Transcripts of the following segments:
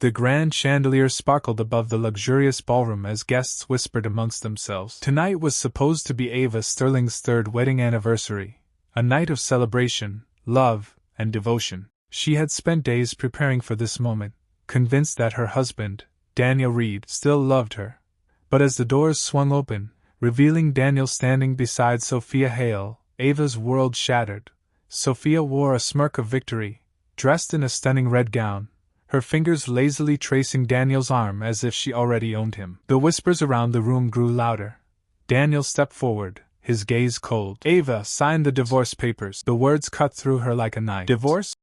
The grand chandelier sparkled above the luxurious ballroom as guests whispered amongst themselves. Tonight was supposed to be Ava Sterling's 3rd wedding anniversary, a night of celebration, love, and devotion. She had spent days preparing for this moment, convinced that her husband, Daniel Reed, still loved her. But as the doors swung open, revealing Daniel standing beside Sophia Hale, Ava's world shattered. Sophia wore a smirk of victory, dressed in a stunning red gown, her fingers lazily tracing Daniel's arm as if she already owned him. The whispers around the room grew louder. Daniel stepped forward, his gaze cold. Ava signed the divorce papers. The words cut through her like a knife. Divorce?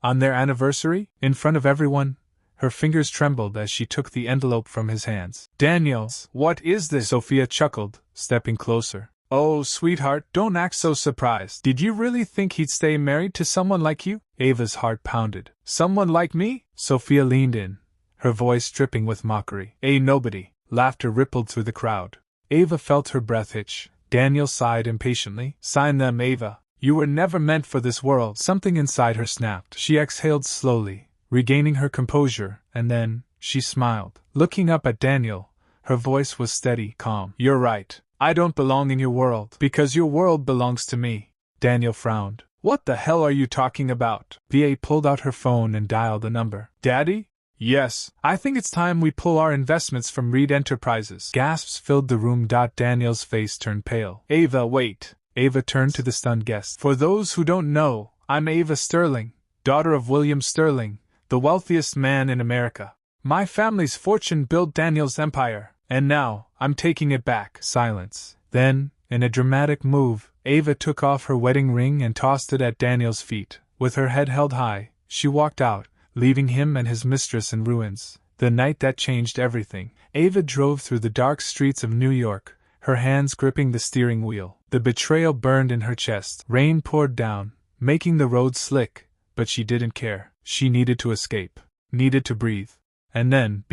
On their anniversary? In front of everyone? Her fingers trembled as she took the envelope from his hands. Daniel, what is this? Sophia chuckled, stepping closer. Oh, sweetheart, don't act so surprised. Did you really think he'd stay married to someone like you? Ava's heart pounded. Someone like me? Sophia leaned in, her voice dripping with mockery. Nobody. Laughter rippled through the crowd. Ava felt her breath hitch. Daniel sighed impatiently. Sign them, Ava. You were never meant for this world. Something inside her snapped. She exhaled slowly, regaining her composure, and then, she smiled. Looking up at Daniel, her voice was steady, calm. You're right. I don't belong in your world. Because your world belongs to me. Daniel frowned. What the hell are you talking about? VA pulled out her phone and dialed a number. Daddy? Yes. I think it's time we pull our investments from Reed Enterprises. Gasps filled the room. Daniel's face turned pale. Ava, wait. Ava turned to the stunned guest. For those who don't know, I'm Ava Sterling, daughter of William Sterling, the wealthiest man in America. My family's fortune built Daniel's empire, and now, I'm taking it back. Silence. Then, in a dramatic move, Ava took off her wedding ring and tossed it at Daniel's feet. With her head held high, she walked out, leaving him and his mistress in ruins. The night that changed everything. Ava drove through the dark streets of New York, her hands gripping the steering wheel. The betrayal burned in her chest. Rain poured down, making the road slick, but she didn't care. She needed to escape, needed to breathe. And then,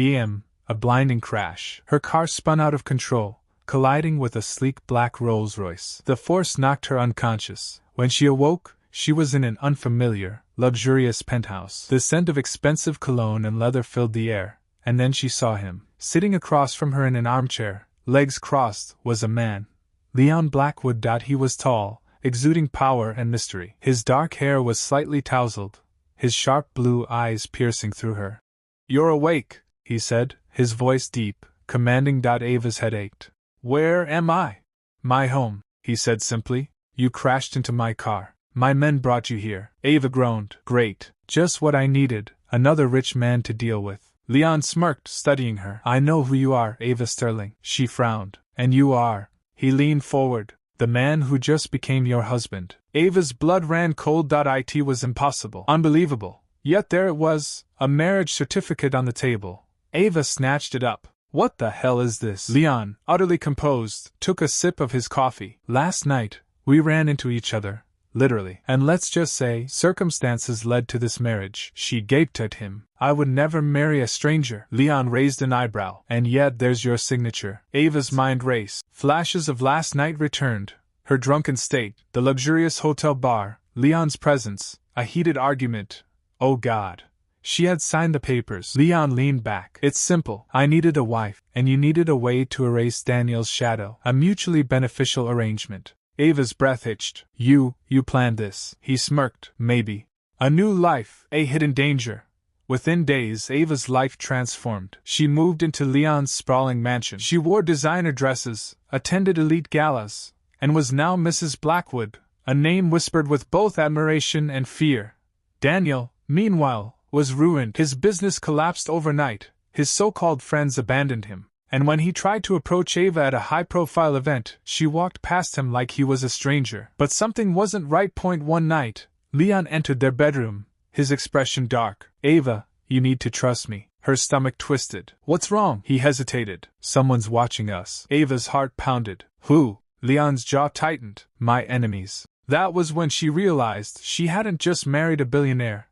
a blinding crash. Her car spun out of control, colliding with a sleek black Rolls-Royce. The force knocked her unconscious. When she awoke, she was in an unfamiliar, luxurious penthouse. The scent of expensive cologne and leather filled the air, and then she saw him. Sitting across from her in an armchair, legs crossed, was a man. Leon Blackwood. He was tall, exuding power and mystery. His dark hair was slightly tousled, his sharp blue eyes piercing through her. You're awake, he said, his voice deep, commanding. Ava's head ached. Where am I? My home, he said simply. You crashed into my car. My men brought you here. Ava groaned. Great. Just what I needed, another rich man to deal with. Leon smirked, studying her. I know who you are, Ava Sterling. She frowned. And you are. He leaned forward. The man who just became your husband. Ava's blood ran cold. It was impossible. Unbelievable. Yet there it was, a marriage certificate on the table. Ava snatched it up. What the hell is this? Leon, utterly composed, took a sip of his coffee. Last night, we ran into each other, literally. And let's just say, circumstances led to this marriage. She gaped at him. I would never marry a stranger. Leon raised an eyebrow. And yet there's your signature. Ava's mind raced. Flashes of last night returned. Her drunken state, the luxurious hotel bar, Leon's presence, a heated argument. Oh God. She had signed the papers. Leon leaned back. It's simple. I needed a wife, and you needed a way to erase Daniel's shadow. A mutually beneficial arrangement. Ava's breath hitched. You planned this. He smirked. Maybe. A new life, a hidden danger. Within days, Ava's life transformed. She moved into Leon's sprawling mansion. She wore designer dresses, attended elite galas, and was now Mrs. Blackwood, a name whispered with both admiration and fear. Daniel, meanwhile, was ruined. His business collapsed overnight. His so-called friends abandoned him. And when he tried to approach Ava at a high-profile event, she walked past him like he was a stranger. But something wasn't right. One night, Leon entered their bedroom, his expression dark. Ava, you need to trust me. Her stomach twisted. What's wrong? He hesitated. Someone's watching us. Ava's heart pounded. Who? Leon's jaw tightened. My enemies. That was when she realized she hadn't just married a billionaire.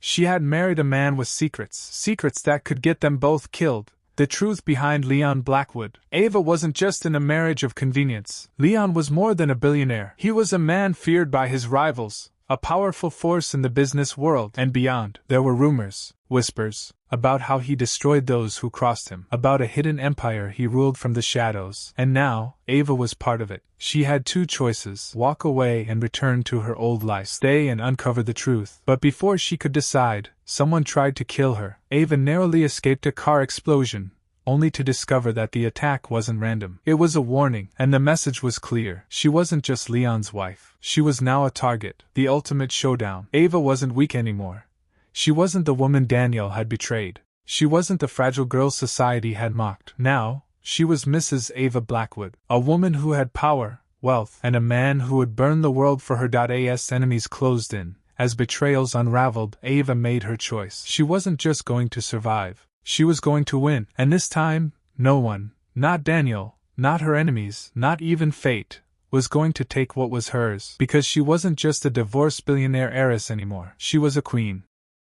She had married a man with secrets. Secrets that could get them both killed. The truth behind Leon Blackwood. Ava wasn't just in a marriage of convenience. Leon was more than a billionaire. He was a man feared by his rivals, a powerful force in the business world and beyond. There were rumors, whispers, about how he destroyed those who crossed him, about a hidden empire he ruled from the shadows. And now, Ava was part of it. She had two choices: walk away and return to her old life, stay and uncover the truth. But before she could decide, someone tried to kill her. Ava narrowly escaped a car explosion, only to discover that the attack wasn't random. It was a warning, and the message was clear. She wasn't just Leon's wife. She was now a target, the ultimate showdown. Ava wasn't weak anymore. She wasn't the woman Daniel had betrayed. She wasn't the fragile girl society had mocked. Now, she was Mrs. Ava Blackwood, a woman who had power, wealth, and a man who would burn the world for her. As enemies closed in, as betrayals unraveled, Ava made her choice. She wasn't just going to survive. She was going to win. And this time, no one, not Daniel, not her enemies, not even fate, was going to take what was hers. Because she wasn't just a divorced billionaire heiress anymore. She was a queen.